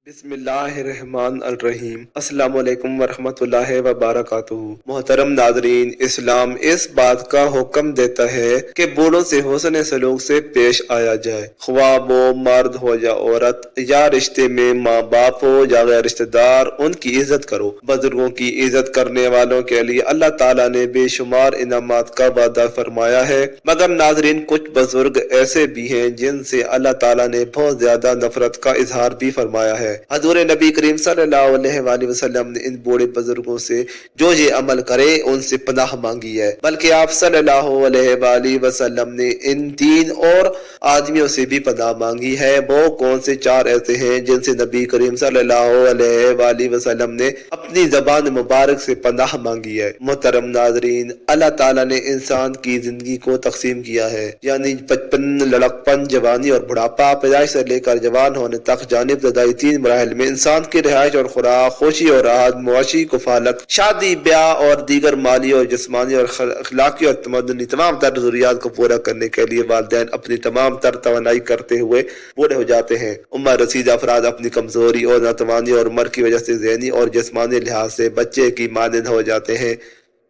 بسم اللہ الرحمن الرحیم۔ السلام علیکم ورحمۃ اللہ وبرکاتہ۔ محترم ناظرین، اسلام اس بات کا حکم دیتا ہے کہ بوڑھوں سے حسن سلوک سے پیش آیا جائے، خواہ وہ مرد ہو یا عورت، یا رشتے میں ماں باپ ہو یا غیر رشتے دار، ان کی عزت کرو۔ بزرگوں کی عزت کرنے والوں کے لیے اللہ تعالیٰ نے بے شمار انعامات کا وعدہ فرمایا ہے، مگر ناظرین کچھ بزرگ ایسے بھی ہیں جن سے اللہ تعالیٰ نے بہت زیادہ نفرت کا اظہار بھی فرمایا ہے۔ حضور نبی کریم صلی اللہ علیہ وآلہ وسلم نے ان بوڑھے بزرگوں سے جو یہ عمل کرے ان سے پناہ مانگی ہے، بلکہ آپ صلی اللہ علیہ وآلہ وسلم نے ان تین اور آدمیوں سے بھی پناہ مانگی ہے۔ وہ کون سے چار ایسے ہیں جن سے نبی کریم صلی اللہ علیہ وآلہ وسلم نے اپنی زبان مبارک سے پناہ مانگی ہے۔ محترم ناظرین، اللہ تعالیٰ نے انسان کی زندگی کو تقسیم کیا ہے، یعنی بچپن، لڑکپن، جوانی اور بڑھاپا، پیدائش سے لے کر جوان ہونے تک جانب زدائی تین مراحل میں انسان کی رہائش اور خوراک، خوشی اور راحت، معاشی کفالت، شادی بیاہ اور دیگر مالی اور جسمانی اور اخلاقی اور تمدنی تمام تر ضروریات کو پورا کرنے کے لیے والدین اپنی تمام تر توانائی کرتے ہوئے بوڑھے ہو جاتے ہیں۔ عمر رسیدہ افراد اپنی کمزوری اور ناتوانی اور عمر کی وجہ سے ذہنی اور جسمانی لحاظ سے بچے کی مانند ہو جاتے ہیں۔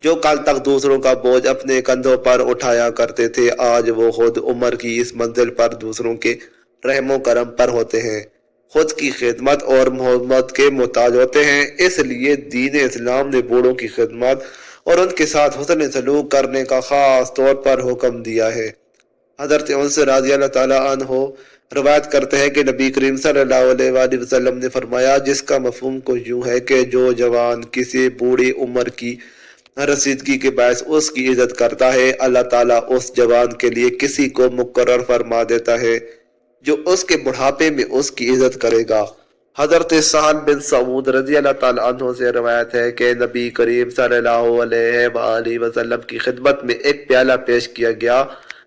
جو کل تک دوسروں کا بوجھ اپنے کندھوں پر اٹھایا کرتے تھے، آج وہ خود عمر کی اس منزل پر دوسروں کے رحم و کرم پر ہوتے ہیں، خود کی خدمت اور محبت کے محتاج ہوتے ہیں۔ اس لیے دین اسلام نے بوڑھوں کی خدمت اور ان کے ساتھ حسن سلوک کرنے کا خاص طور پر حکم دیا ہے۔ حضرت انس رضی اللہ تعالیٰ عنہ روایت کرتے ہیں کہ نبی کریم صلی اللہ علیہ وآلہ وسلم نے فرمایا، جس کا مفہوم کو یوں ہے کہ جو جوان کسی بوڑھی عمر کی رسیدگی کے باعث اس کی عزت کرتا ہے، اللہ تعالیٰ اس جوان کے لیے کسی کو مقرر فرما دیتا ہے جو اس کے بڑھاپے میں اس کی عزت کرے گا۔ حضرت سہل بن سعود رضی اللہ تعالیٰ عنہ سے روایت ہے کہ نبی کریم صلی اللہ علیہ وآلہ وسلم کی خدمت میں ایک پیالہ پیش کیا گیا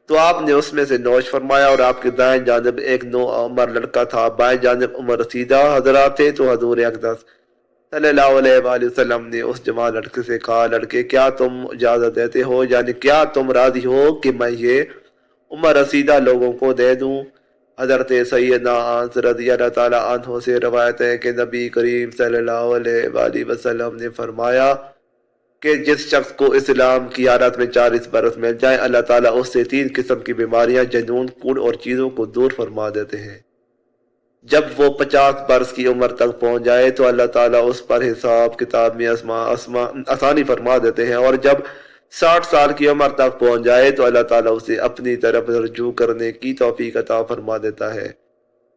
تو آپ نے اس میں سے نوش فرمایا، اور آپ کی دائیں جانب ایک نوعمر لڑکا تھا، بائیں جانب عمر رسیدہ حضرات تھے۔ تو حضور اقدس صلی اللہ علیہ وآلہ وسلم نے اس جوان لڑکے سے کہا، لڑکے کیا تم اجازت دیتے ہو، یعنی کیا تم راضی ہو کہ میں یہ عمر رسیدہ لوگوں کو دے دوں؟ حضرت سیدنا انس رضی اللہ تعالیٰ عنہ سے روایت ہے کہ نبی کریم صلی اللہ علیہ وآلہ وسلم نے فرمایا کہ جس شخص کو اسلام کی حالت میں 40 برس مل جائیں، اللہ تعالیٰ اس سے 3 قسم کی بیماریاں، جنون، کوڑ اور چیزوں کو دور فرما دیتے ہیں۔ جب وہ 50 برس کی عمر تک پہنچ جائے تو اللہ تعالیٰ اس پر حساب کتاب میں آسانی فرما دیتے ہیں، اور جب 60 سال کی عمر تک پہنچ جائے تو اللہ تعالیٰ اسے اپنی طرف رجوع کرنے کی توفیق عطا فرما دیتا ہے۔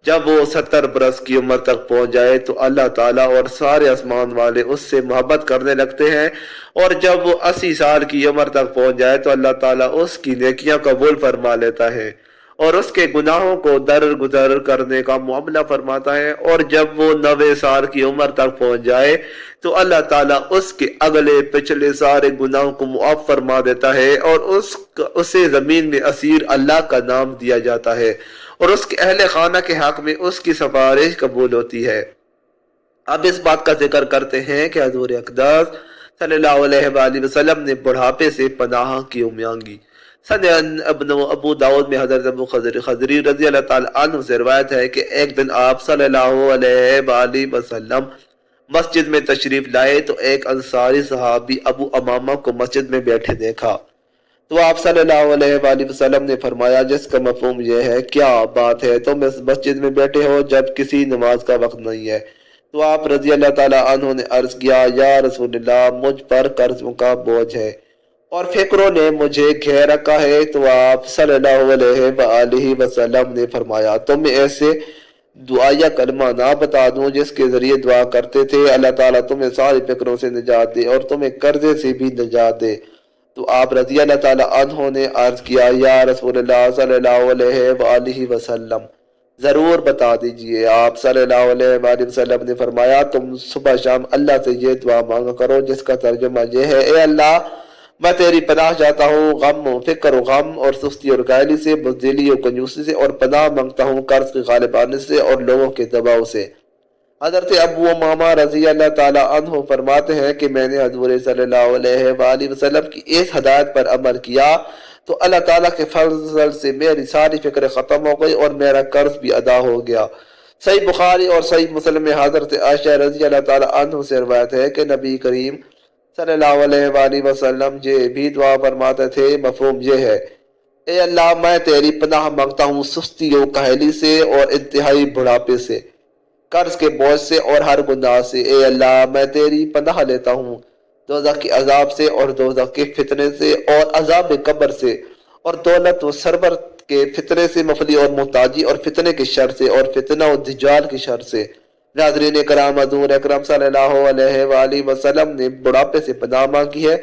جب وہ 70 برس کی عمر تک پہنچ جائے تو اللہ تعالیٰ اور سارے آسمان والے اس سے محبت کرنے لگتے ہیں، اور جب وہ 80 سال کی عمر تک پہنچ جائے تو اللہ تعالیٰ اس کی نیکیاں قبول فرما لیتا ہے اور اس کے گناہوں کو درگزر کرنے کا معاملہ فرماتا ہے، اور جب وہ 90 سال کی عمر تک پہنچ جائے تو اللہ تعالیٰ اس کے اگلے پچھلے سارے گناہوں کو معاف فرما دیتا ہے، اور اسے زمین میں اسیر اللہ کا نام دیا جاتا ہے، اور اس کے اہل خانہ کے حق میں اس کی سفارش قبول ہوتی ہے۔ اب اس بات کا ذکر کرتے ہیں کہ حضور اقدس صلی اللہ علیہ وآلہ وسلم نے بڑھاپے سے پناہ کیوں مانگی۔ سنن ابن ابو داؤد میں حضرت ابو خضری رضی اللہ تعالیٰ عنہ سے روایت ہے کہ ایک دن آپ صلی اللہ علیہ وآلہ وسلم مسجد میں تشریف لائے تو ایک انصاری صحابی ابو امامہ کو مسجد میں بیٹھے دیکھا، تو آپ صلی اللہ علیہ وآلہ وسلم نے فرمایا، جس کا مفہوم یہ ہے، کیا بات ہے تم اس مسجد میں بیٹھے ہو جب کسی نماز کا وقت نہیں ہے؟ تو آپ رضی اللہ تعالیٰ عنہ نے عرض کیا، یا رسول اللہ، مجھ پر قرضوں کا بوجھ ہے اور فکروں نے مجھے گھیر رکھا ہے۔ تو آپ صلی اللہ علیہ وآلہ وسلم نے فرمایا، تم ایسے دعا یا کلمہ نہ بتا دوں جس کے ذریعے دعا کرتے تھے، اللہ تعالیٰ تمہیں ساری فکروں سے نجات دے اور تمہیں قرضے سے بھی نجات دے؟ تو آپ رضی اللہ تعالیٰ عنہ نے عرض کیا، یا رسول اللہ صلی اللہ علیہ وآلہ وسلم، ضرور بتا دیجئے۔ آپ صلی اللہ علیہ وآلہ وسلم نے فرمایا، تم صبح شام اللہ سے یہ دعا مانگا کرو جس کا ترجمہ یہ ہے، اے اللہ، میں تیری پناہ چاہتا ہوں غم و فکر و غم اور سستی اور کاہلی سے، بزدلی اور کنجوسی سے، اور پناہ مانگتا ہوں قرض کے غالب آنے سے اور لوگوں کے دباؤ سے۔ حضرت ابو امامہ رضی اللہ تعالیٰ عنہ فرماتے ہیں کہ میں نے حضور صلی اللہ علیہ وآلہ وسلم کی اس ہدایت پر عمل کیا تو اللہ تعالیٰ کے فضل سے میری ساری فکر ختم ہو گئی اور میرا قرض بھی ادا ہو گیا۔ صحیح بخاری اور صحیح مسلم میں حضرت عائشہ رضی اللہ تعالی عنہ سے روایت ہے کہ نبی کریم صلی اللہ علیہ وآلہ وسلم یہ بھی دعا فرماتے تھے، مفہوم یہ ہے: اے اللہ، میں تیری پناہ مانگتا ہوں سستی و کاہلی سے اور انتہائی بڑھاپے سے، قرض کے بوجھ سے اور ہر گناہ سے۔ اے اللہ، میں تیری پناہ لیتا ہوں دوزخ کے عذاب سے اور دوزخ کے فتنے سے اور عذاب قبر سے اور دولت و ثروت کے فتنے سے، مفلی اور محتاجی اور فتنے کے شر سے اور فتنہ و دجال کے شر سے۔ ناظرین کرام، حضور اکرم صلی اللہ علیہ وآلہ وسلم نے بڑھاپے سے پناہ مانگی ہے۔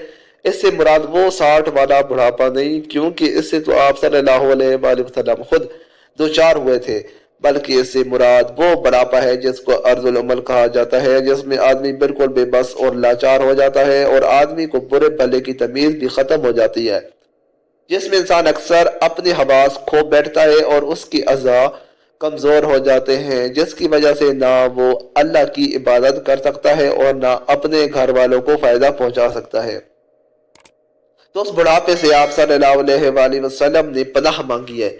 اس سے مراد وہ 60 والا بڑھاپا نہیں، کیونکہ اس سے تو آپ صلی اللہ علیہ وآلہ وسلم خود دوچار ہوئے تھے، بلکہ اس سے مراد وہ بڑھاپا ہے جس کو عرض العمر کہا جاتا ہے، جس میں آدمی بالکل بے بس اور لاچار ہو جاتا ہے اور آدمی کو برے بھلے کی تمیز بھی ختم ہو جاتی ہے، جس میں انسان اکثر اپنے حواس کھو بیٹھتا ہے اور اس کی اعضاء کمزور ہو جاتے ہیں، جس کی وجہ سے نہ وہ اللہ کی عبادت کر سکتا ہے اور نہ اپنے گھر والوں کو فائدہ پہنچا سکتا ہے۔ تو اس بڑھاپے سے آپ صلی اللہ علیہ وآلہ وسلم نے پناہ مانگی ہے۔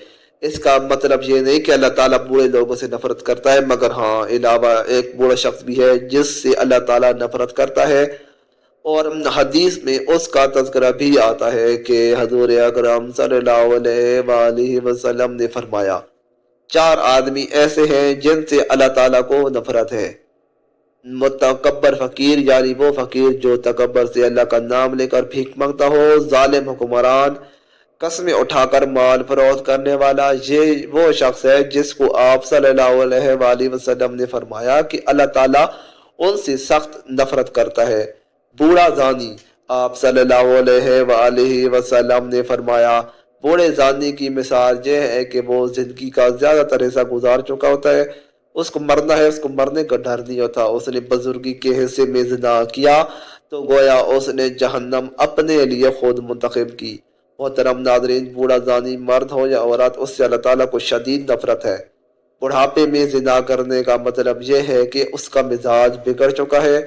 اس کا مطلب یہ نہیں کہ اللہ تعالیٰ بوڑھے لوگوں سے نفرت کرتا ہے، مگر ہاں علاوہ ایک بوڑھا شخص بھی ہے جس سے اللہ تعالیٰ نفرت کرتا ہے، اور حدیث میں اس کا تذکرہ بھی آتا ہے کہ حضور اکرم صلی اللہ علیہ وآلہ وسلم نے فرمایا: 4 آدمی ایسے ہیں جن سے اللہ تعالیٰ کو نفرت ہے: متکبر فقیر، یعنی وہ فقیر جو تکبر سے اللہ کا نام لے کر بھیک مانگتا ہو، ظالم حکمران، قسمیں اٹھا کر مال فروخت کرنے والا۔ یہ وہ شخص ہے جس کو آپ صلی اللہ علیہ وآلہ وسلم نے فرمایا کہ اللہ تعالیٰ ان سے سخت نفرت کرتا ہے۔ بوڑھا زانی، آپ صلی اللہ علیہ وآلہ وسلم نے فرمایا: بوڑھے زانی کی مثال یہ ہے کہ وہ زندگی کا زیادہ تر حصہ گزار چکا ہوتا ہے، اس کو مرنا ہے، اس کو مرنے کا ڈر نہیں ہوتا، اس نے بزرگی کے حصے میں زنا کیا تو گویا اس نے جہنم اپنے لیے خود منتخب کی۔ محترم ناظرین، بوڑھا زانی مرد ہو یا عورت، اس سے اللہ تعالیٰ کو شدید نفرت ہے۔ بڑھاپے میں زنا کرنے کا مطلب یہ ہے کہ اس کا مزاج بگڑ چکا ہے،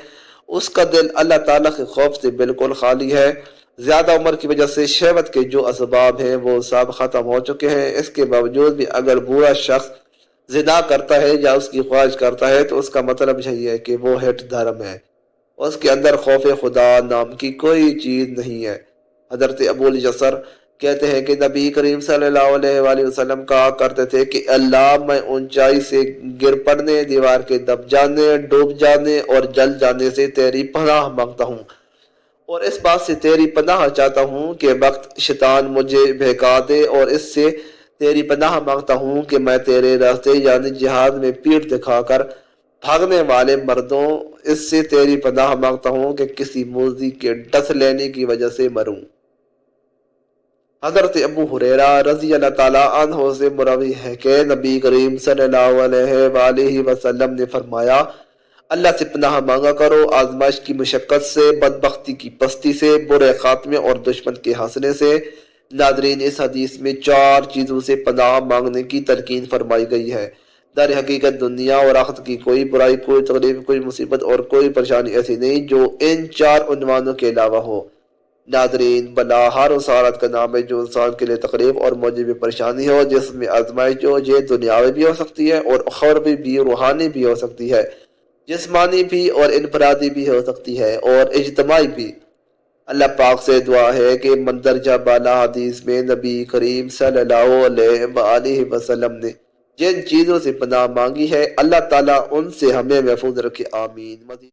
اس کا دل اللہ تعالیٰ کے خوف سے بالکل خالی ہے، زیادہ عمر کی وجہ سے شہوت کے جو اسباب ہیں وہ سب ختم ہو چکے ہیں۔ اس کے باوجود بھی اگر بوڑھا شخص زنا کرتا ہے یا اس کی خواہش کرتا ہے تو اس کا مطلب یہی ہے کہ وہ ہٹ دھرم ہے، اس کے اندر خوف خدا نام کی کوئی چیز نہیں ہے۔ حضرت ابو الیسر کہتے ہیں کہ نبی کریم صلی اللہ علیہ وآلہ وسلم کہا کرتے تھے کہ اللہ، میں اونچائی سے گر پڑنے، دیوار کے دب جانے، ڈوب جانے اور جل جانے سے تیری پناہ مانگتا ہوں، اور اس بات سے تیری پناہ چاہتا ہوں کہ وقت شیطان مجھے بہکا دے، اور اس سے تیری پناہ مانگتا ہوں کہ میں تیرے راستے یعنی جہاد میں پیٹھ دکھا کر بھاگنے والے مردوں، اس سے تیری پناہ مانگتا ہوں کہ کسی موذی کے ڈس لینے کی وجہ سے مروں۔ حضرت ابو ہریرہ رضی اللہ تعالیٰ عنہ سے مروی ہے کہ نبی کریم صلی اللہ علیہ وآلہ وسلم نے فرمایا: اللہ سے پناہ مانگا کرو آزمائش کی مشقت سے، بدبختی کی پستی سے، برے خاتمے اور دشمن کے ہنسنے سے۔ ناظرین، اس حدیث میں 4 چیزوں سے پناہ مانگنے کی تلقین فرمائی گئی ہے۔ در حقیقت دنیا اور آخرت کی کوئی برائی، کوئی تکلیف، کوئی مصیبت اور کوئی پریشانی ایسی نہیں جو ان 4 عنوانوں کے علاوہ ہو۔ ناظرین، بلا ہر اس حالت کا نام ہے جو انسان کے لیے تکلیف اور موجب پریشانی ہو، جس میں آزمائش جو یہ دنیاوی بھی ہو سکتی ہے اور اخروی بھی، روحانی بھی ہو سکتی ہے، جسمانی بھی اور انفرادی بھی ہو سکتی ہے اور اجتماعی بھی۔ اللہ پاک سے دعا ہے کہ مندرجہ بالا حدیث میں نبی کریم صلی اللہ علیہ وآلہ وسلم نے جن چیزوں سے پناہ مانگی ہے، اللہ تعالیٰ ان سے ہمیں محفوظ رکھے، آمین۔